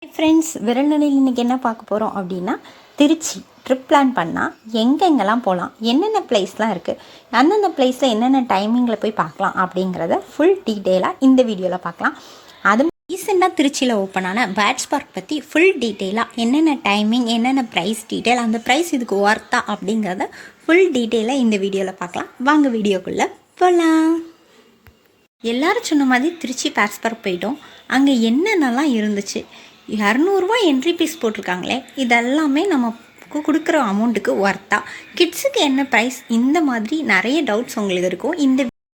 Friends, விரல்நுனியில் இன்றைக்கி என்ன பார்க்க போகிறோம் அப்படின்னா, திருச்சி ட்ரிப் பிளான் பண்ணால் எங்கெங்கெல்லாம் போகலாம், என்னென்ன பிளேஸ்லாம் இருக்குது, அந்தந்த பிளேஸில் என்னென்ன டைமிங்கில் போய் பார்க்கலாம் அப்படிங்கிறத ஃபுல் டீட்டெயிலாக இந்த வீடியோவில் பார்க்கலாம். அது ரீசெண்டாக திருச்சியில் ஓப்பன் ஆன பேட்ஸ் பார்க் பற்றி ஃபுல் டீட்டெயிலாக என்னென்ன டைமிங், என்னென்ன ப்ரைஸ் டீட்டெயில், அந்த ப்ரைஸ் இதுக்கு ஒர்த்தா அப்படிங்கிறத ஃபுல் டீட்டெயிலாக இந்த வீடியோவில் பார்க்கலாம். வாங்க வீடியோக்குள்ளே போகலாம். எல்லோரும் சொன்ன மாதிரி திருச்சி பேட்ஸ் பார்க் போயிட்டோம். அங்கே என்னென்னலாம் இருந்துச்சு, 200 என்ட்ரி ஃபீஸ் போட்டிருக்காங்களே, இதெல்லாமே நமக்கு கொடுக்குற அமௌண்ட்டுக்கு ஒர்த்தா, கிட்ஸுக்கு என்ன ப்ரைஸ், இந்த மாதிரி நிறைய டவுட்ஸ் உங்களுக்கு இருக்கும்.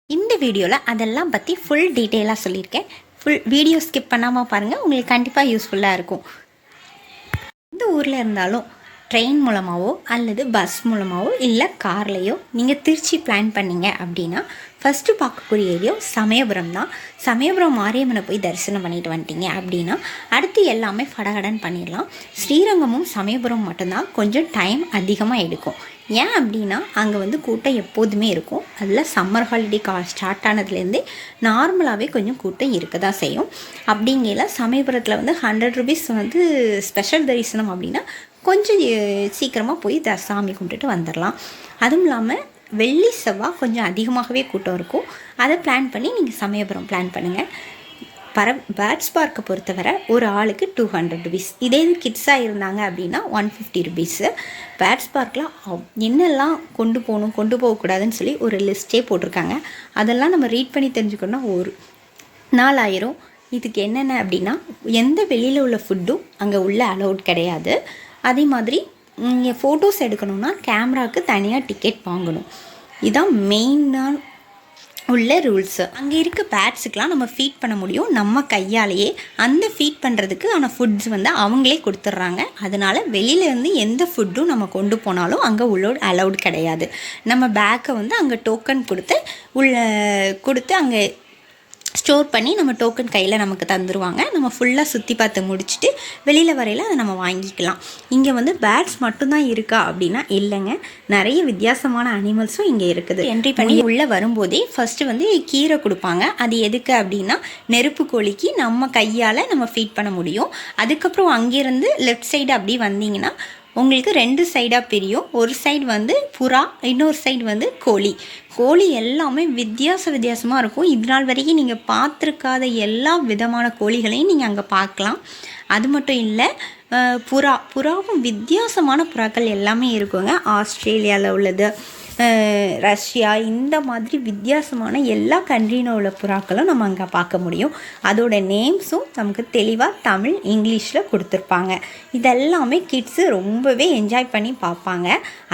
இந்த வீடியோவில் அதெல்லாம் பற்றி ஃபுல் டீட்டெயிலாக சொல்லியிருக்கேன். ஃபுல் வீடியோ ஸ்கிப் பண்ணாமல் பாருங்கள், உங்களுக்கு கண்டிப்பாக யூஸ்ஃபுல்லாக இருக்கும். எந்த ஊரில் இருந்தாலும் ட்ரெயின் மூலமாகவோ அல்லது பஸ் மூலமாகவோ இல்லை கார்லேயோ நீங்கள் திருச்சி பிளான் பண்ணிங்க அப்படின்னா ஃபஸ்ட்டு பார்க்கக்கூடிய ஏரியா சமயபுரம் தான். சமயபுரம் மாரியம்மனை போய் தரிசனம் பண்ணிட்டு வந்துட்டீங்க அப்படின்னா அடுத்து எல்லாமே ஃபடகடன் பண்ணிடலாம். ஸ்ரீரங்கமும் சமயபுரம் மட்டும்தான் கொஞ்சம் டைம் அதிகமாக எடுக்கும். ஏன் அப்படின்னா அங்கே கூட்டம் எப்போதுமே இருக்கும். அதில் சம்மர் ஹாலிடே ஸ்டார்ட் ஆனதுலேருந்தே நார்மலாகவே கொஞ்சம் கூட்டம் இருக்க தான் செய்யும். அப்படிங்கிற சமயபுரத்தில் 100 ருபீஸ் ஸ்பெஷல் தரிசனம் அப்படின்னா கொஞ்சம் சீக்கிரமாக போய் சாமி கும்பிட்டுட்டு வந்துடலாம். அதுவும் இல்லாமல் வெள்ளி செவ்வாய் கொஞ்சம் அதிகமாகவே கூட்டம் இருக்கும். அதை பிளான் பண்ணி நீங்கள் சமயபுரம் பிளான் பண்ணுங்கள். பேட்ஸ் பார்க்கை பொறுத்தவரை ஒரு ஆளுக்கு 200 ருபீஸ். இதே இது கிட்ஸாக இருந்தாங்க அப்படின்னா 150 ருபீஸு. பேட்ஸ் பார்க்கில் என்னெல்லாம் கொண்டு போகணும், கொண்டு போகக்கூடாதுன்னு சொல்லி ஒரு லிஸ்ட்டே போட்டிருக்காங்க. அதெல்லாம் நம்ம ரீட் பண்ணி தெரிஞ்சுக்கணுன்னா ஒரு 4000. இதுக்கு என்னென்ன அப்படின்னா, எந்த வெளியில் உள்ள ஃபுட்டும் அங்கே உள்ள அலௌட் கிடையாது. அதே மாதிரி நீங்கள் ஃபோட்டோஸ் எடுக்கணுன்னா கேமராவுக்கு தனியாக டிக்கெட் வாங்கணும். இதுதான் மெயினாக உள்ள ரூல்ஸு. அங்கே இருக்க பேட்ஸுக்கெலாம் நம்ம ஃபீட் பண்ண முடியும் நம்ம கையாலேயே. அந்த ஃபீட் பண்ணுறதுக்கு ஆனால் ஃபுட்ஸ் அவங்களே கொடுத்துட்றாங்க. அதனால் வெளியிலேருந்து எந்த ஃபுட்டும் நம்ம கொண்டு போனாலும் அங்கே உள்ள அலௌட் கிடையாது. நம்ம பேக்கை அங்கே டோக்கன் கொடுத்து அங்கே ஸ்டோர் பண்ணி நம்ம டோக்கன் கையில் நமக்கு தந்துடுவாங்க. நம்ம ஃபுல்லாக சுற்றி பார்த்து முடிச்சுட்டு வெளியில் வரையில் அதை நம்ம வாங்கிக்கலாம். இங்கே பேட்ஸ் மட்டும்தான் இருக்கா அப்படின்னா இல்லைங்க, நிறைய வித்தியாசமான அனிமல்ஸும் இங்கே இருக்குது. என்ட்ரி பண்ணி உள்ளே வரும்போதே ஃபஸ்ட்டு கீரை கொடுப்பாங்க. அது எதுக்கு அப்படின்னா நெருப்பு கோழிக்கு நம்ம கையால் நம்ம ஃபீட் பண்ண முடியும். அதுக்கப்புறம் அங்கேருந்து லெஃப்ட் சைடு அப்படி வந்தீங்கன்னா உங்களுக்கு 2 சைடாக பிரியும். ஒரு சைடு புறா, இன்னொரு சைடு கோழி எல்லாமே வித்தியாசமாக இருக்கும். இது நாள் வரைக்கும் நீங்கள் பார்த்துருக்காத எல்லா விதமான கோழிகளையும் நீங்கள் அங்கே பார்க்கலாம். அது மட்டும் இல்லை, புறாவும் வித்தியாசமான புறாக்கள் எல்லாமே இருக்குங்க. ஆஸ்திரேலியாவில் உள்ளது, ரஷ்யா, இந்த மாதிரி வித்தியாசமான எல்லா கண்ட்ரியில் உள்ள புறாக்களும் நம்ம அங்கே பார்க்க முடியும். அதோட நேம்ஸும் நமக்கு தெளிவாக தமிழ், இங்கிலீஷில் கொடுத்துருப்பாங்க. இதெல்லாமே கிட்ஸு ரொம்பவே என்ஜாய் பண்ணி பார்ப்பாங்க.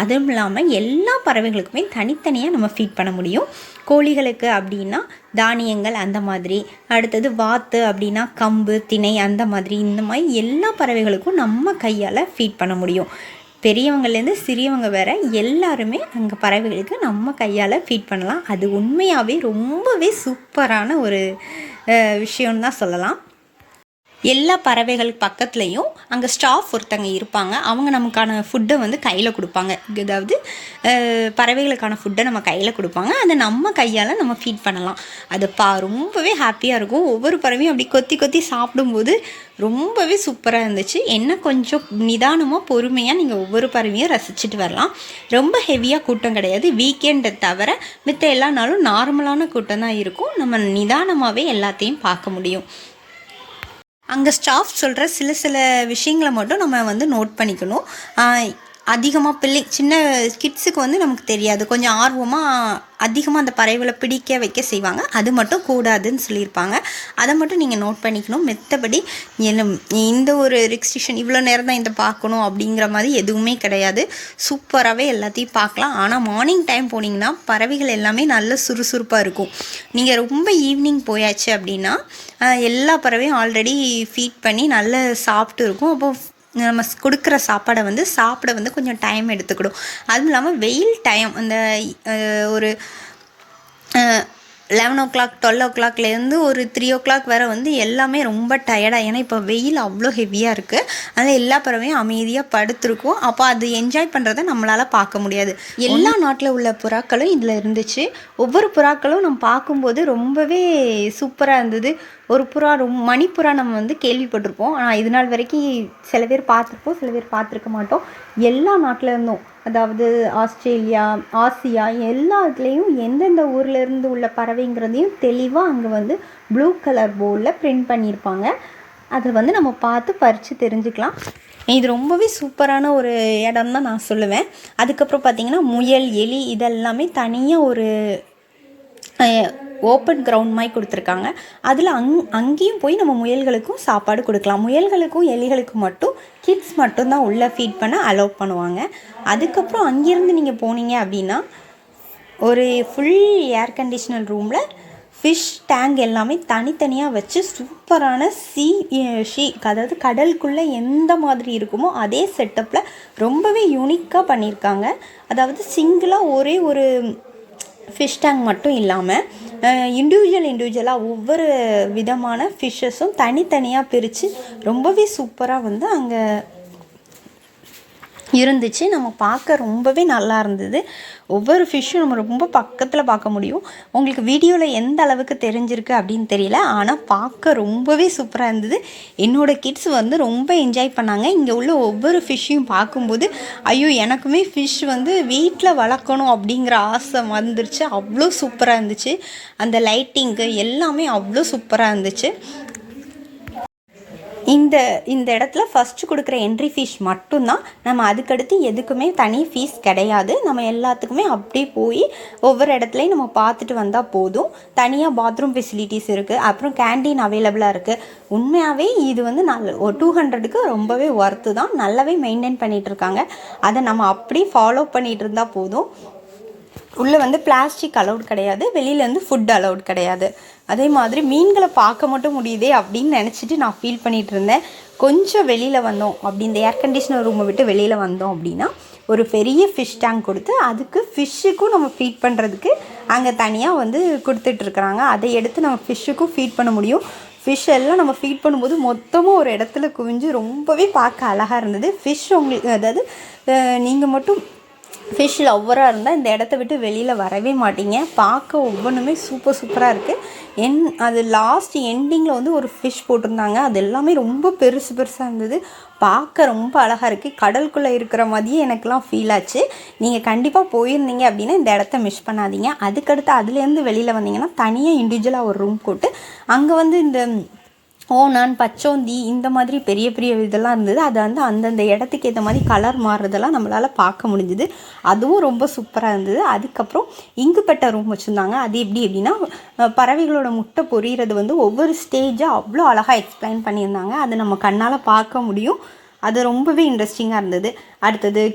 அதுவும் இல்லாமல் எல்லா பறவைகளுக்குமே தனித்தனியாக நம்ம ஃபீட் பண்ண முடியும். கோழிகளுக்கு அப்படின்னா தானியங்கள் அந்த மாதிரி, அடுத்தது வாத்து அப்படின்னா கம்பு, திணை அந்த மாதிரி, இந்த மாதிரி எல்லா பறவைகளுக்கும் நம்ம கையால் ஃபீட் பண்ண முடியும். பெரியவங்கலேருந்து சிறியவங்க வேறு எல்லாருமே அங்கே பறவைகளுக்கு நம்ம கையால் ஃபீட் பண்ணலாம். அது உண்மையாகவே ரொம்பவே சூப்பரான ஒரு விஷயம்னு தான் சொல்லலாம். எல்லா பறவைகள் பக்கத்துலேயும் அங்கே ஸ்டாஃப் ஒருத்தங்க இருப்பாங்க. அவங்க நமக்கான ஃபுட்டை கையில் கொடுப்பாங்க. அதாவது பறவைகளுக்கான ஃபுட்டை நம்ம கையில் கொடுப்பாங்க. அதை நம்ம கையால் நம்ம ஃபீட் பண்ணலாம். அது ரொம்பவே ஹாப்பியாக இருக்கும். ஒவ்வொரு பறவையும் அப்படி கொத்தி கொத்தி சாப்பிடும்போது ரொம்பவே சூப்பராக இருந்துச்சு. என்ன கொஞ்சம் நிதானமாக பொறுமையாக நீங்கள் ஒவ்வொரு பறவையும் ரசிச்சுட்டு வரலாம். ரொம்ப ஹெவியாக கூட்டம் கிடையாது. வீக்கெண்டை தவிர மித்த எல்லா நாளும் நார்மலான கூட்டம் தான் இருக்கும். நம்ம நிதானமாகவே எல்லாத்தையும் பார்க்க முடியும். அங்கே ஸ்டாஃப் சொல்கிற சில விஷயங்களை மட்டும் நம்ம நோட் பண்ணிக்கணும். அதிகமாக சின்ன கிட்ஸுக்கு நமக்கு தெரியாது. கொஞ்சம் ஆர்வமாக அதிகமாக அந்த பறவைகளை பிடிக்க வைக்க செய்வாங்க. அது மட்டும் கூடாதுன்னு சொல்லியிருப்பாங்க. அதை மட்டும் நீங்கள் நோட் பண்ணிக்கணும். மற்றபடி இந்த ஒரு ரெஸ்ட்ரிக்ஷன் இவ்வளோ நேரம் தான் இதை பார்க்கணும் அப்படிங்கிற மாதிரி எதுவுமே கிடையாது. சூப்பராகவே எல்லாத்தையும் பார்க்கலாம். ஆனால் மார்னிங் டைம் போனீங்கன்னா பறவைகள் எல்லாமே நல்ல சுறுசுறுப்பாக இருக்கும். நீங்கள் ரொம்ப ஈவினிங் போயாச்சு அப்படின்னா எல்லா பறவையும் ஆல்ரெடி ஃபீட் பண்ணி நல்லா சாப்பிட்டு இருக்கும். அப்போது நம்ம கொடுக்குற சாப்பாடை சாப்பிட கொஞ்சம் டைம் எடுத்துக்கிடும். அதுவும் இல்லாமல் வெயில் டைம் அந்த ஒரு 11 o'clock 12 o'clockலேருந்து ஒரு 3 o'clock வரை எல்லாமே ரொம்ப டயர்டாக. ஏன்னா இப்போ வெயில் அவ்வளோ ஹெவியாக இருக்குது. அதனால் எல்லா பறவையும் அமைதியாக படுத்துருக்கும். அப்போ அது என்ஜாய் பண்ணுறதை நம்மளால் பார்க்க முடியாது. எல்லா நாட்டில் உள்ள புறாக்களும் இதில் இருந்துச்சு. ஒவ்வொரு புறாக்களும் நம்ம பார்க்கும்போது ரொம்பவே சூப்பராக இருந்தது. ஒரு புறா மணிப்புறா நம்ம வந்து கேள்விப்பட்டிருப்போம். ஆனால் இது நாள் வரைக்கும் சில பேர் பார்த்துருப்போம், சில பேர் பார்த்துருக்க மாட்டோம். எல்லா நாட்டில் இருந்தும், அதாவது ஆஸ்திரேலியா, ஆசியா, எல்லா இதுலேயும் எந்தெந்த ஊர்லேருந்து உள்ள பறவைங்கிறதையும் தெளிவாக அங்கே வந்து ப்ளூ கலர் போர்டில் பிரிண்ட் பண்ணியிருப்பாங்க. அதை வந்து நம்ம பார்த்து பறித்து தெரிஞ்சுக்கலாம். இது ரொம்பவே சூப்பரான ஒரு இடம் தான் நான் சொல்லுவேன். அதுக்கப்புறம் பார்த்திங்கன்னா முயல், எலி இதெல்லாமே தனியாக ஒரு ஓப்பன் கிரவுண்ட் மாதிரி கொடுத்துருக்காங்க. அதில் அங்கேயும் போய் நம்ம முயல்களுக்கும் சாப்பாடு கொடுக்கலாம். முயல்களுக்கும் எலிகளுக்கும் மட்டும் கிட்ஸ் மட்டும்தான் உள்ளே ஃபீட் பண்ண அலோவ் பண்ணுவாங்க. அதுக்கப்புறம் அங்கேருந்து நீங்கள் போனீங்க அப்படின்னா ஒரு ஃபுல் ஏர் கண்டிஷனல் ரூமில் ஃபிஷ் டேங்க் எல்லாமே தனித்தனியாக வச்சு சூப்பரான அதாவது கடலுக்குள்ளே எந்த மாதிரி இருக்குமோ அதே செட்டப்பில் ரொம்பவே யூனிக்காக பண்ணியிருக்காங்க. அதாவது சிங்கிளாக ஒரே ஒரு ஃபிஷ் டேங்க் மட்டும் இல்லாமல் இண்டிவிஜுவலாக ஒவ்வொரு விதமான ஃபிஷ்ஷஸும் தனித்தனியாக பிரித்து ரொம்பவே சூப்பராக வந்து அங்கே இருந்துச்சு. நம்ம பார்க்க ரொம்பவே நல்லா இருந்தது. ஒவ்வொரு ஃபிஷ்ஷும் நம்ம ரொம்ப பக்கத்தில் பார்க்க முடியும். உங்களுக்கு வீடியோவில் எந்த அளவுக்கு தெரிஞ்சிருக்கு அப்படின்னு தெரியல, ஆனால் பார்க்க ரொம்பவே சூப்பராக இருந்தது. என்னோடய கிட்ஸ் வந்து ரொம்ப என்ஜாய் பண்ணாங்க. இங்கே உள்ள ஒவ்வொரு ஃபிஷ்ஷையும் பார்க்கும்போது ஐயோ எனக்குமே ஃபிஷ் வந்து வீட்டில் வளர்க்கணும் அப்படிங்கிற ஆசை வந்துருச்சு. அவ்வளோ சூப்பராக இருந்துச்சு. அந்த லைட்டிங்கு எல்லாமே அவ்வளோ சூப்பராக இருந்துச்சு. இந்த இடத்துல ஃபஸ்ட்டு கொடுக்குற என்ட்ரி ஃபீஸ் மட்டும்தான். நம்ம அதுக்கடுத்து எதுக்குமே தனி ஃபீஸ் கிடையாது. நம்ம எல்லாத்துக்குமே அப்படியே போய் ஒவ்வொரு இடத்துலையும் நம்ம பார்த்துட்டு வந்தால் போதும். தனியாக பாத்ரூம் ஃபெசிலிட்டிஸ் இருக்குது, அப்புறம் கேண்டீன் அவைலபிளாக இருக்குது. உண்மையாகவே இது வந்து ஒரு 200க்கு ரொம்பவே ஒர்த்து தான். நல்லாவே மெயின்டைன் பண்ணிகிட்ருக்காங்க. அதை நம்ம அப்படியே ஃபாலோ பண்ணிகிட்டு இருந்தால் போதும். உள்ளே வந்து பிளாஸ்டிக் அலௌட் கிடையாது, வெளியிலேருந்து ஃபுட் அலௌட் கிடையாது. அதே மாதிரி மீன்களை பார்க்க மட்டும் முடியுதே அப்படின்னு நினச்சிட்டு நான் ஃபீல் பண்ணிகிட்டு இருந்தேன். கொஞ்சம் வெளியில் வந்தோம் அப்படி இந்த ஏர் கண்டிஷனர் ரூமை விட்டு வெளியில் வந்தோம் அப்படின்னா ஒரு பெரிய ஃபிஷ் டேங்க் கொடுத்து அதுக்கு ஃபிஷ்ஷுக்கும் நம்ம ஃபீட் பண்ணுறதுக்கு அங்கே தனியாக வந்து கொடுத்துட்ருக்குறாங்க. அதை எடுத்து நம்ம ஃபிஷ்ஷுக்கும் ஃபீட் பண்ண முடியும். ஃபிஷ் எல்லாம் நம்ம ஃபீட் பண்ணும்போது மொத்தமாக ஒரு இடத்துல குவிஞ்சு ரொம்பவே பார்க்க அழகாக இருந்தது. ஃபிஷ் உங்களுக்கு அதாவது நீங்கள் மட்டும் ஃபிஷ் லவ்வராக இருந்தால் இந்த இடத்த விட்டு வெளியில் வரவே மாட்டீங்க. பார்க்க ஒவ்வொன்றுமே சூப்பராக இருக்குது. அது லாஸ்ட் எண்டிங்கில் வந்து ஒரு ஃபிஷ் போட்டிருந்தாங்க. அது எல்லாமே ரொம்ப பெருசாக இருந்தது. பார்க்க ரொம்ப அழகாக இருக்குது. கடலுக்குள்ளே இருக்கிற மாதிரியே எனக்கெலாம் ஃபீல் ஆச்சு. நீங்கள் கண்டிப்பாக போயிருந்தீங்க அப்படின்னா இந்த இடத்த மிஸ் பண்ணாதீங்க. அதுக்கடுத்து அதுலேருந்து வெளியில் வந்தீங்கன்னா தனியாக இண்டிவிஜுவலாக ஒரு ரூம் போட்டு அங்கே வந்து இந்த ஓணான், பச்சோந்தி இந்த மாதிரி பெரிய இதெல்லாம் இருந்தது. அது வந்து அந்தந்த இடத்துக்கு ஏற்ற மாதிரி கலர் மாறுறதெல்லாம் நம்மளால் பார்க்க முடிஞ்சுது. அதுவும் ரொம்ப சூப்பராக இருந்தது. அதுக்கப்புறம் இங்குபெட்ட ரூம் வச்சுருந்தாங்க. அது எப்படின்னா பறவைகளோட முட்டை பொரியிறது வந்து ஒவ்வொரு ஸ்டேஜாக அவ்வளோ அழகாக எக்ஸ்பிளைன் பண்ணியிருந்தாங்க. அதை நம்ம கண்ணால் பார்க்க முடியும். அது ரொம்பவே இன்ட்ரெஸ்டிங்காக இருந்தது. அடுத்தது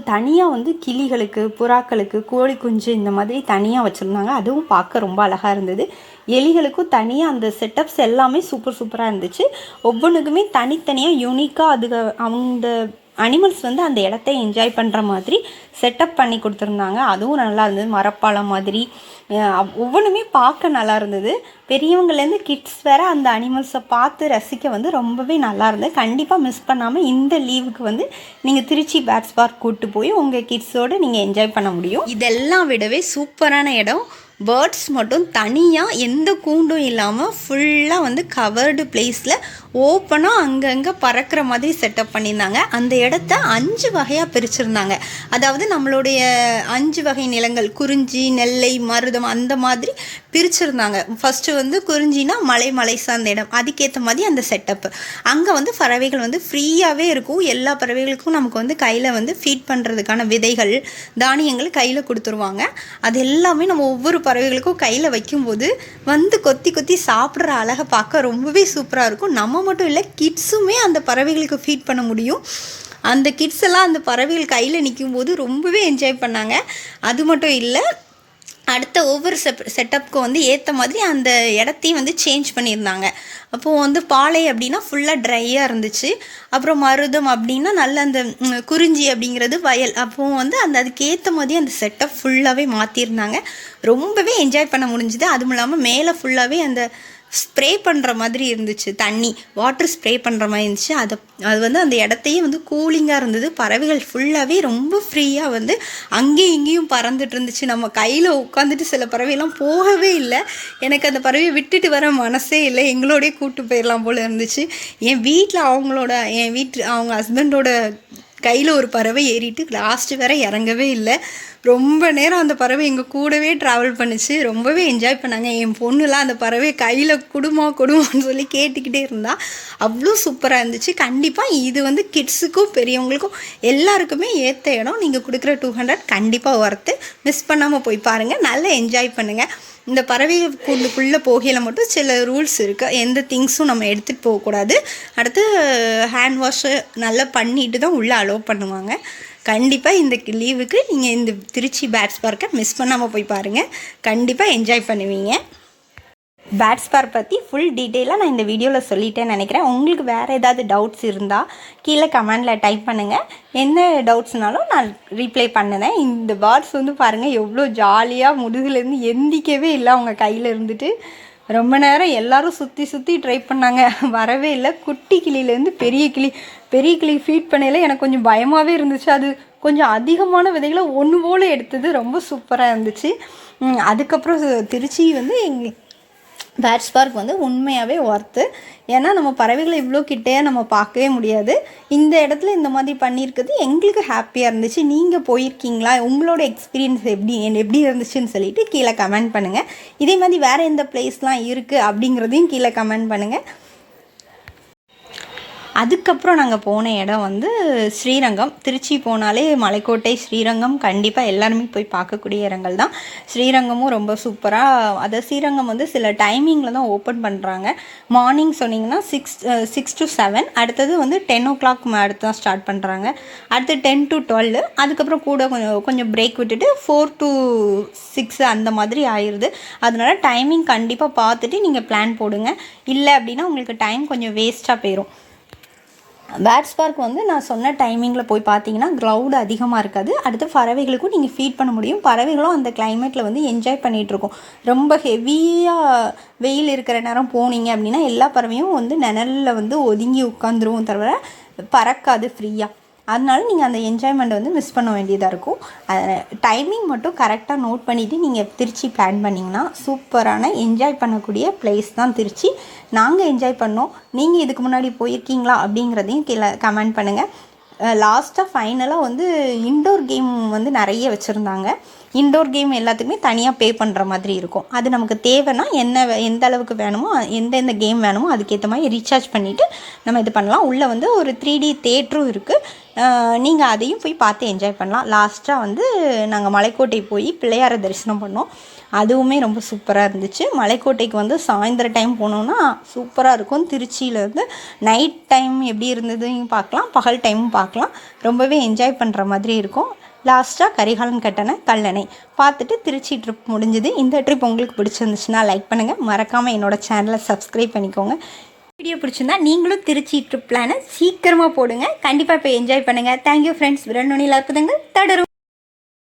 தனியாக வந்து கிளிகளுக்கு, புறாக்களுக்கு, கோழி குஞ்சு இந்த மாதிரி தனியாக வச்சுருந்தாங்க. அதுவும் பார்க்க ரொம்ப அழகாக இருந்தது. எலிகளுக்கும் தனியாக அந்த செட்டப்ஸ் எல்லாமே சூப்பராக இருந்துச்சு. ஒவ்வொன்றுக்குமே தனித்தனியாக யூனிக்காக அந்த அனிமல்ஸ் வந்து அந்த இடத்த என்ஜாய் பண்ணுற மாதிரி செட்டப் பண்ணி கொடுத்துருந்தாங்க. அதுவும் நல்லா இருந்தது. மரப்பாலம் மாதிரி ஒவ்வொன்றுமே பார்க்க நல்லா இருந்தது. பெரியவங்கலேருந்து கிட்ஸ் வேறு அந்த அனிமல்ஸை பார்த்து ரசிக்க வந்து ரொம்பவே நல்லா இருந்தது. கண்டிப்பாக மிஸ் பண்ணாமல் இந்த லீவுக்கு வந்து நீங்கள் திருச்சி பேட்ஸ் பார்க் கூப்பிட்டு போய் உங்கள் கிட்ஸோடு நீங்கள் என்ஜாய் பண்ண முடியும். இதெல்லாம் விடவே சூப்பரான இடம். பேர்ட்ஸ் மட்டும் தனியாக எந்த கூண்டும் இல்லாமல் ஃபுல்லாக வந்து கவர்டு பிளேஸில் ஓப்பனாக அங்கங்கே பறக்கிற மாதிரி செட்டப் பண்ணியிருந்தாங்க. அந்த இடத்த 5 வகையாக பிரிச்சுருந்தாங்க. அதாவது நம்மளுடைய 5 வகை நிலங்கள், குறிஞ்சி, நெல்லை, மருதம் அந்த மாதிரி பிரிச்சுருந்தாங்க. ஃபஸ்ட்டு வந்து குறிஞ்சினா மலை சார்ந்த இடம், அதுக்கேற்ற மாதிரி அந்த செட்டப்பு. அங்கே வந்து பறவைகள் வந்து ஃப்ரீயாகவே இருக்கும். எல்லா பறவைகளுக்கும் நமக்கு வந்து கையில் வந்து ஃபீட் பண்ணுறதுக்கான விதைகள், தானியங்கள் கையில் கொடுத்துருவாங்க. அது எல்லாமே நம்ம ஒவ்வொரு பறவைகளுக்கும் கையில் வைக்கும்போது வந்து கொத்தி சாப்பிட்ற அழகை பார்க்க ரொம்பவே சூப்பராக இருக்கும். நம்ம மட்டும் இல்லை, கிட்ஸுமே அந்த பறவைகளுக்கு ஃபீட் பண்ண முடியும். அந்த கிட்ஸ் எல்லாம் அந்த பறவைகள் கையில் நிற்கும் போது ரொம்பவே என்ஜாய் பண்ணாங்க. அது மட்டும் இல்லை, அடுத்த ஒவ்வொரு செட்டப்புக்கும் வந்து ஏற்ற மாதிரி அந்த இடத்தையும் வந்து சேஞ்ச் பண்ணியிருந்தாங்க. அப்போது வந்து பாலை அப்படின்னா ஃபுல்லாக ட்ரையாக இருந்துச்சு. அப்புறம் மருதம் அப்படின்னா நல்ல அந்த குறிஞ்சி அப்படிங்கிறது வயல். அப்போது வந்து அதுக்கேற்ற மாதிரி அந்த செட்டப் ஃபுல்லாகவே மாற்றிருந்தாங்க. ரொம்பவே என்ஜாய் பண்ண முடிஞ்சுது. அதுவும் இல்லாமல் மேலே ஃபுல்லாகவே அந்த ஸ்ப்ரே பண்ணுற மாதிரி இருந்துச்சு, தண்ணி வாட்டர் ஸ்ப்ரே பண்ணுற மாதிரி இருந்துச்சு. அது வந்து அந்த இடத்தையே வந்து கூலிங்காக இருந்தது. பறவைகள் ஃபுல்லாகவே ரொம்ப ஃப்ரீயாக வந்து அங்கேயும் இங்கேயும் பறந்துட்டு இருந்துச்சு. நம்ம கையில் உட்காந்துட்டு சில பறவைலாம் போகவே இல்லை. எனக்கு அந்த பறவையை விட்டுட்டு வர மனசே இல்லை, எங்களோடய கூப்பிட்டு போயிடலாம் போல் இருந்துச்சு. என் வீட்டில் அவங்க ஹஸ்பண்டோட கையில் ஒரு பறவை ஏறிட்டு லாஸ்ட்டு வேற இறங்கவே இல்லை. ரொம்ப நேரம் அந்த பறவை எங்கள் கூடவே ட்ராவல் பண்ணிச்சு. ரொம்பவே என்ஜாய் பண்ணாங்க. என் பொண்ணுலாம் அந்த பறவையை கையில் கொடுமான்னு சொல்லி கேட்டுக்கிட்டே இருந்தா. அவ்வளோ சூப்பராக இருந்துச்சு. கண்டிப்பாக இது வந்து கிட்ஸுக்கும் பெரியவங்களுக்கும் எல்லாருக்குமே ஏற்ற இடம். நீங்கள் கொடுக்குற 200 கண்டிப்பாக ஒர்த்து. மிஸ் பண்ணாமல் போய் பாருங்கள், நல்லா என்ஜாய் பண்ணுங்கள். இந்த பறவை கூண்டுக்குள்ளே போகையில் மட்டும் சில ரூல்ஸ் இருக்குது. எந்த திங்ஸும் நம்ம எடுத்துகிட்டு போகக்கூடாது. அடுத்து ஹேண்ட் வாஷு நல்லா பண்ணிட்டு தான் உள்ளே அலோவ் பண்ணுவாங்க. கண்டிப்பாக இந்த லீவுக்கு நீங்கள் இந்த திருச்சி பேட்ஸ் பார்க்கை மிஸ் பண்ணாமல் போய் பாருங்கள், கண்டிப்பாக என்ஜாய் பண்ணுவீங்க. பேட்ஸ் பார்க் பற்றி ஃபுல் டீட்டெயிலாக நான் இந்த வீடியோவில் சொல்லிட்டேன்னு நினைக்கிறேன். உங்களுக்கு வேறு ஏதாவது டவுட்ஸ் இருந்தால் கீழே கமெண்டில் டைப் பண்ணுங்கள். என்ன டவுட்ஸ்னாலும் நான் ரீப்ளை பண்ணுவேன். இந்த பேர்ட்ஸ் வந்து பாருங்கள் எவ்வளோ ஜாலியாக முதுகுலேருந்து எந்திக்கவே இல்லை. அவங்க கையில் இருந்துட்டு ரொம்ப நேரம் எல்லோரும் சுற்றி ட்ரை பண்ணாங்க, வரவே இல்லை. குட்டி கிளியிலேருந்து பெரிய கிளி ஃபீட் பண்ணையில் எனக்கு கொஞ்சம் பயமாகவே இருந்துச்சு. அது கொஞ்சம் அதிகமான விதைகளை ஒன்று போல் எடுத்தது, ரொம்ப சூப்பராக இருந்துச்சு. அதுக்கப்புறம் திருச்சி வந்து எங்கள் பேட்ஸ் பார்க் வந்து உண்மையாகவே ஒர்த்து. ஏன்னா நம்ம பறவைகளை இவ்வளோ கிட்டே நம்ம பார்க்கவே முடியாது. இந்த இடத்துல இந்த மாதிரி பண்ணியிருக்கிறது எங்களுக்கு ஹாப்பியாக இருந்துச்சு. நீங்கள் போயிருக்கீங்களா, உங்களோட எக்ஸ்பீரியன்ஸ் எப்படி இருந்துச்சுன்னு சொல்லிட்டு கீழே கமெண்ட் பண்ணுங்கள். இதே மாதிரி வேறு எந்த பிளேஸ்லாம் இருக்குது அப்படிங்கிறதையும் கீழே கமெண்ட் பண்ணுங்கள். அதுக்கப்புறம் நாங்கள் போன இடம் வந்து ஸ்ரீரங்கம். திருச்சி போனாலே மலைக்கோட்டை, ஸ்ரீரங்கம் கண்டிப்பாக எல்லாருமே போய் பார்க்கக்கூடிய இடங்கள் தான். ஸ்ரீரங்கமும் ரொம்ப சூப்பராக, அதை ஸ்ரீரங்கம் வந்து சில டைமிங்கில் தான் ஓப்பன் பண்ணுறாங்க. மார்னிங் சொன்னிங்கன்னா 6 to 7, அடுத்தது வந்து 10 o'clock அடுத்து தான் ஸ்டார்ட் பண்ணுறாங்க. அடுத்து 10 to 12, அதுக்கப்புறம் கூட கொஞ்சம் பிரேக் விட்டுட்டு 4 to 6 அந்த மாதிரி ஆயிடுது. அதனால டைமிங் கண்டிப்பாக பார்த்துட்டு நீங்கள் பிளான் போடுங்க. இல்லை அப்படின்னா உங்களுக்கு டைம் கொஞ்சம் வேஸ்ட்டாக போயிடும். பேட்ஸ் பார்க் வந்து நான் சொன்ன டைமிங்கில் போய் பார்த்தீங்கன்னா க்ரௌடு அதிகமாக இருக்காது. அடுத்து பறவைகளுக்கும் நீங்கள் ஃபீட் பண்ண முடியும். பறவைகளும் அந்த கிளைமேட்டில் வந்து என்ஜாய் பண்ணிகிட்ருக்கோம். ரொம்ப ஹெவியாக வெயில் இருக்கிற நேரம் போனீங்க அப்படின்னா எல்லா பறவையும் வந்து நிழலில் வந்து ஒதுங்கி உட்காந்துருவோம், தவிர பறக்காது ஃப்ரீயாக. அதனால நீங்கள் அந்த என்ஜாய்மெண்ட்டை வந்து மிஸ் பண்ண வேண்டியதாக இருக்கும். டைமிங் மட்டும் கரெக்டாக நோட் பண்ணிவிட்டு நீங்கள் திருச்சி பிளான் பண்ணிங்கன்னா சூப்பரான என்ஜாய் பண்ணக்கூடிய பிளேஸ் தான் திருச்சி. நாங்கள் என்ஜாய் பண்ணோம். நீங்கள் இதுக்கு முன்னாடி போயிருக்கீங்களா அப்படிங்கிறதையும் கீழே கமெண்ட் பண்ணுங்கள். லாஸ்ட்டாக ஃபைனலாக வந்து இன்டோர் கேம் வந்து நிறைய வச்சுருந்தாங்க. இன்டோர் கேம் எல்லாத்துக்குமே தனியாக பே பண்ணுற மாதிரி இருக்கும். அது நமக்கு தேவைன்னா எந்த அளவுக்கு வேணுமோ, எந்தெந்த கேம் வேணுமோ அதுக்கேற்ற மாதிரி ரீசார்ஜ் பண்ணிவிட்டு நம்ம இது பண்ணலாம். உள்ளே வந்து ஒரு 3D தேட்டரும் இருக்குது. நீங்கள் அதையும் போய் பார்த்து என்ஜாய் பண்ணலாம். லாஸ்ட்டாக வந்து நாங்கள் மலைக்கோட்டை போய் பிள்ளையாரை தரிசனம் பண்ணோம். அதுவுமே ரொம்ப சூப்பராக இருந்துச்சு. மலைக்கோட்டைக்கு வந்து சாயந்தர டைம் போனோன்னா சூப்பராக இருக்கும். திருச்சியிலேருந்து நைட் டைம் எப்படி இருந்ததையும் பார்க்கலாம், பகல் டைமும் பார்க்கலாம். ரொம்பவே என்ஜாய் பண்ணுற மாதிரி இருக்கும். லாஸ்ட்டாக கரிகாலன் கட்டண கல்லணை பார்த்துட்டு திருச்சி ட்ரிப் முடிஞ்சுது. இந்த ட்ரிப் உங்களுக்கு பிடிச்சிருந்துச்சுன்னா லைக் பண்ணுங்கள், மறக்காமல் என்னோடய சேனலை சப்ஸ்கிரைப் பண்ணிக்கோங்க. வீடியோ பிடிச்சிருந்தா நீங்களும் திருச்சி ட்ரிப் பிளானை சீக்கிரமாக போடுங்க. கண்டிப்பாக இப்போ என்ஜாய் பண்ணுங்கள். Thank you friends. விரல் நுனியில் அற்புதங்கள் தொடரும்.